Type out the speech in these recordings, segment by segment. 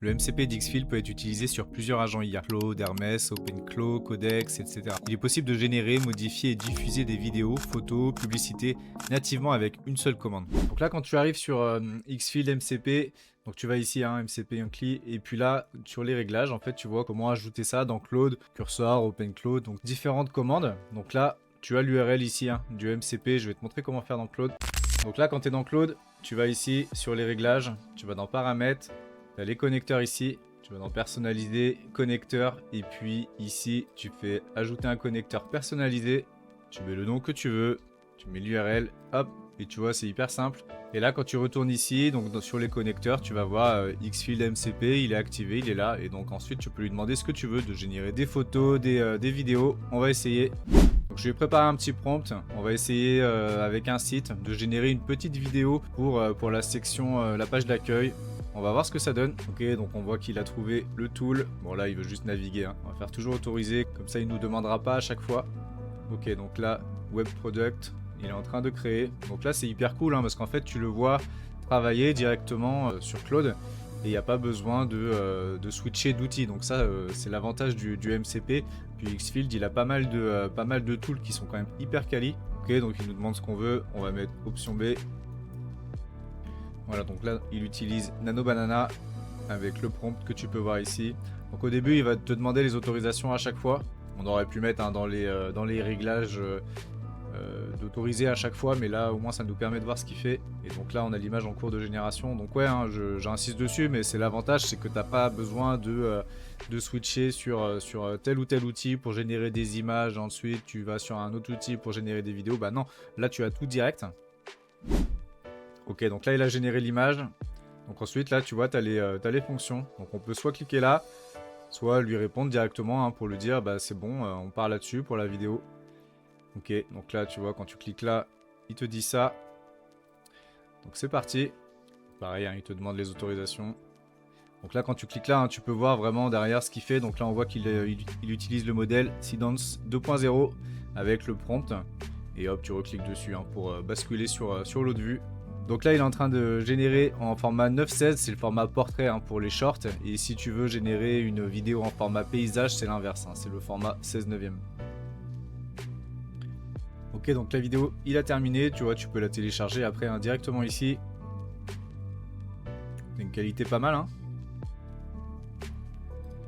Le MCP d'Xfil peut être utilisé sur plusieurs agents IA, Claude, Hermès, OpenClaw, Codex, etc. Il est possible de générer, modifier et diffuser des vidéos, photos, publicités nativement avec une seule commande. Donc là, quand tu arrives sur Xfil MCP, donc tu vas ici, MCP Uncli, et puis là, sur les réglages, en fait, tu vois comment ajouter ça dans Claude, Cursor, OpenClaw, donc différentes commandes. Donc là, tu as l'URL ici du MCP, je vais te montrer comment faire dans Claude. Donc là, quand tu es dans Claude, tu vas ici sur les réglages, tu vas dans Paramètres, tu as les connecteurs ici, tu vas dans Personnaliser, Connecteur, et puis ici, tu fais Ajouter un connecteur personnalisé, tu mets le nom que tu veux, tu mets l'URL, hop, et tu vois, c'est hyper simple. Et là, quand tu retournes ici, donc sur les connecteurs, tu vas voir Xfil MCP, il est activé, il est là, et donc ensuite, tu peux lui demander ce que tu veux, de générer des photos, des vidéos. On va essayer. Donc je vais préparer un petit prompt, on va essayer avec un site de générer une petite vidéo pour la section, la page d'accueil. On va voir ce que ça donne. Ok, donc on voit qu'il a trouvé le tool. Bon là il veut juste naviguer, on va faire toujours autoriser, comme ça il nous demandera pas à chaque fois. Ok, donc là, web product, il est en train de créer. Donc là c'est hyper cool parce qu'en fait tu le vois travailler directement sur Claude. Et il n'y a pas besoin de switcher d'outils. Donc ça, c'est l'avantage du MCP. Puis Xfield, il a pas mal de tools qui sont quand même hyper quali. Ok, donc il nous demande ce qu'on veut. On va mettre option B. Voilà, donc là, il utilise Nano Banana avec le prompt que tu peux voir ici. Donc au début, il va te demander les autorisations à chaque fois. On aurait pu mettre dans les réglages d'autoriser à chaque fois, mais là au moins ça nous permet de voir ce qu'il fait. Et donc là on a l'image en cours de génération, donc ouais j'insiste dessus, mais c'est l'avantage, c'est que t'as pas besoin de switcher sur tel ou tel outil pour générer des images, ensuite tu vas sur un autre outil pour générer des vidéos. Bah non, là tu as tout direct. Ok, donc là il a généré l'image, donc ensuite là tu vois t'as les fonctions, donc on peut soit cliquer là, soit lui répondre directement pour lui dire bah c'est bon, on part là-dessus pour la vidéo. Ok, donc là, tu vois, quand tu cliques là, il te dit ça. Donc c'est parti. Pareil, il te demande les autorisations. Donc là, quand tu cliques là, tu peux voir vraiment derrière ce qu'il fait. Donc là, on voit qu'il utilise le modèle Sidance 2.0 avec le prompt. Et hop, tu recliques dessus pour basculer sur l'autre vue. Donc là, il est en train de générer en format 9.16, c'est le format portrait pour les shorts. Et si tu veux générer une vidéo en format paysage, c'est l'inverse, c'est le format 16:9. Ok, donc la vidéo, il a terminé, tu vois, tu peux la télécharger après directement ici. C'est une qualité pas mal,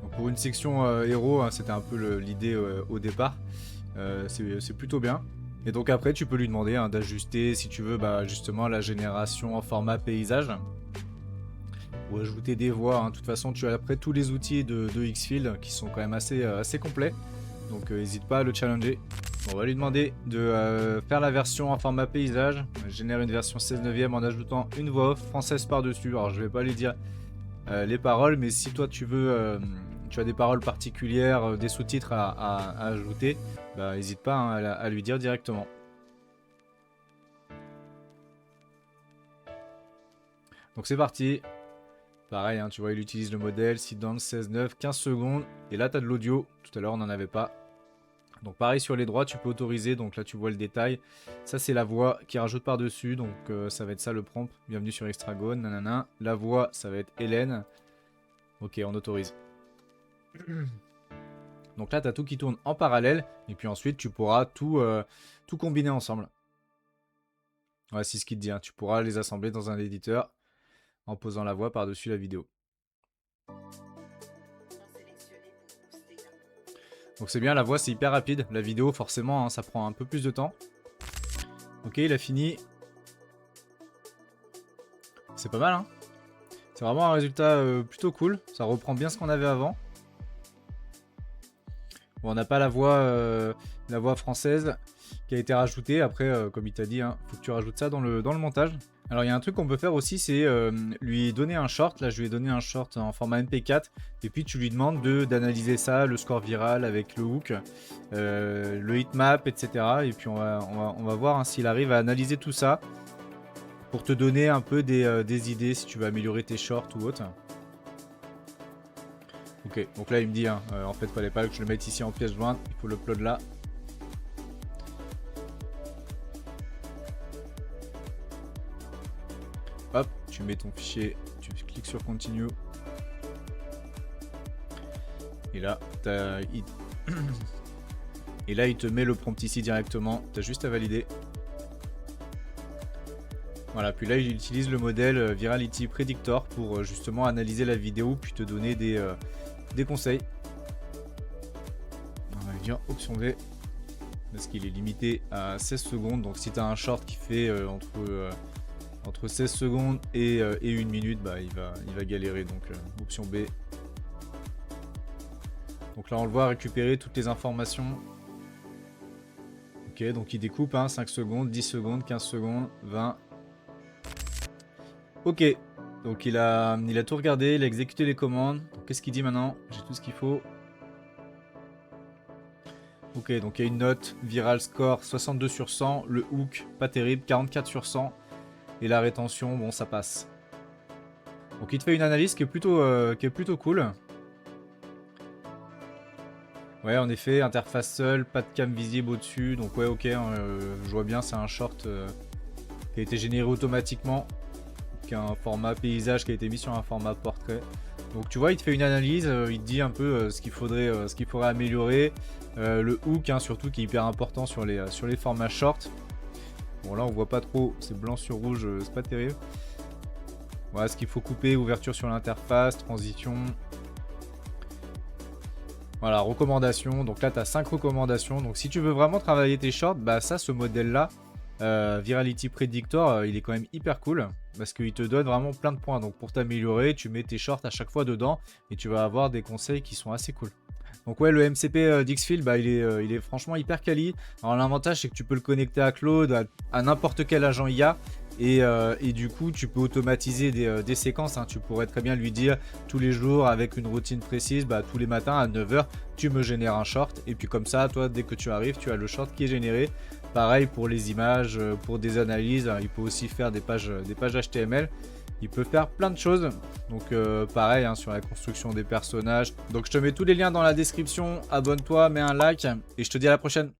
Donc pour une section héros, c'était un peu l'idée au départ. C'est plutôt bien. Et donc après, tu peux lui demander d'ajuster, si tu veux, justement la génération en format paysage. Ou ajouter des voix. De toute façon, tu as après tous les outils de Xfield qui sont quand même assez complets. Donc n'hésite pas à le challenger. On va lui demander de faire la version en format paysage. Génère une version 16:9 en ajoutant une voix off française par-dessus. Alors je vais pas lui dire les paroles, mais si toi tu veux, tu as des paroles particulières, des sous-titres à ajouter, n'hésite pas à lui dire directement. Donc c'est parti. Pareil, tu vois, il utilise le modèle Sidance 16:9, 15 secondes. Et là, tu as de l'audio. Tout à l'heure, on n'en avait pas. Donc pareil sur les droits, tu peux autoriser, donc là tu vois le détail. Ça c'est la voix qui rajoute par-dessus, donc ça va être ça le prompt. Bienvenue sur Extragon, nanana. La voix, ça va être Hélène. Ok, on autorise. Donc là tu as tout qui tourne en parallèle, et puis ensuite tu pourras tout combiner ensemble. Ouais, c'est ce qu'il te dit, tu pourras les assembler dans un éditeur en posant la voix par-dessus la vidéo. Donc c'est bien, la voix c'est hyper rapide, la vidéo forcément ça prend un peu plus de temps. Ok, il a fini. C'est pas mal, C'est vraiment un résultat plutôt cool. Ça reprend bien ce qu'on avait avant. Bon, on n'a pas la voix française qui a été rajoutée. Après, comme il t'a dit, faut que tu rajoutes ça dans le montage. Alors, il y a un truc qu'on peut faire aussi, c'est lui donner un short. Là, je lui ai donné un short en format MP4. Et puis, tu lui demandes d'analyser ça, le score viral avec le hook, le hitmap, etc. Et puis, on va voir s'il arrive à analyser tout ça pour te donner un peu des idées si tu veux améliorer tes shorts ou autre. Ok, donc là il me dit, en fait, fallait pas que je le mette ici en pièce jointe, il faut l'upload là. Hop, tu mets ton fichier, tu cliques sur Continue. Et là, et là, il te met le prompt ici directement. Tu as juste à valider. Voilà, puis là, il utilise le modèle Virality Predictor pour justement analyser la vidéo puis te donner des conseils. On va dire option V. Parce qu'il est limité à 16 secondes. Donc si tu as un short qui fait entre 16 secondes et 1 minute, bah, il va galérer. Donc option B. Donc là, on le voit récupérer toutes les informations. Ok, donc il découpe, hein, 5 secondes, 10 secondes, 15 secondes, 20. Ok, donc il a tout regardé, il a exécuté les commandes. Qu'est-ce qu'il dit maintenant? J'ai tout ce qu'il faut. Ok, donc il y a une note, viral score 62 sur 100, le hook, pas terrible, 44 sur 100. Et la rétention, bon, ça passe. Donc il te fait une analyse qui est plutôt cool. Ouais, en effet, interface seule, pas de cam visible au-dessus. Donc ouais, ok, je vois bien, c'est un short qui a été généré automatiquement. Qui a un format paysage qui a été mis sur un format portrait. Donc tu vois, il te fait une analyse, il te dit un peu ce qu'il faudrait améliorer. Le hook, hein, surtout, qui est hyper important sur les formats short. Bon là, on voit pas trop, c'est blanc sur rouge, c'est pas terrible. Voilà ce qu'il faut couper, ouverture sur l'interface, transition. Voilà, recommandations. Donc là, tu as 5 recommandations. Donc si tu veux vraiment travailler tes shorts, bah ça, ce modèle-là, Virality Predictor, il est quand même hyper cool. Parce qu'il te donne vraiment plein de points. Donc pour t'améliorer, tu mets tes shorts à chaque fois dedans. Et tu vas avoir des conseils qui sont assez cool. Donc ouais, le MCP d'Xfield, bah, il est franchement hyper quali. Alors l'avantage, c'est que tu peux le connecter à Claude, à n'importe quel agent IA. Et du coup, tu peux automatiser des séquences. Hein. Tu pourrais très bien lui dire tous les jours avec une routine précise, bah, tous les matins à 9 h, tu me génères un short. Et puis comme ça, toi, dès que tu arrives, tu as le short qui est généré. Pareil pour les images, pour des analyses. Il peut aussi faire des pages HTML. Il peut faire plein de choses. Donc pareil, hein, sur la construction des personnages. Donc je te mets tous les liens dans la description. Abonne-toi, mets un like. Et je te dis à la prochaine.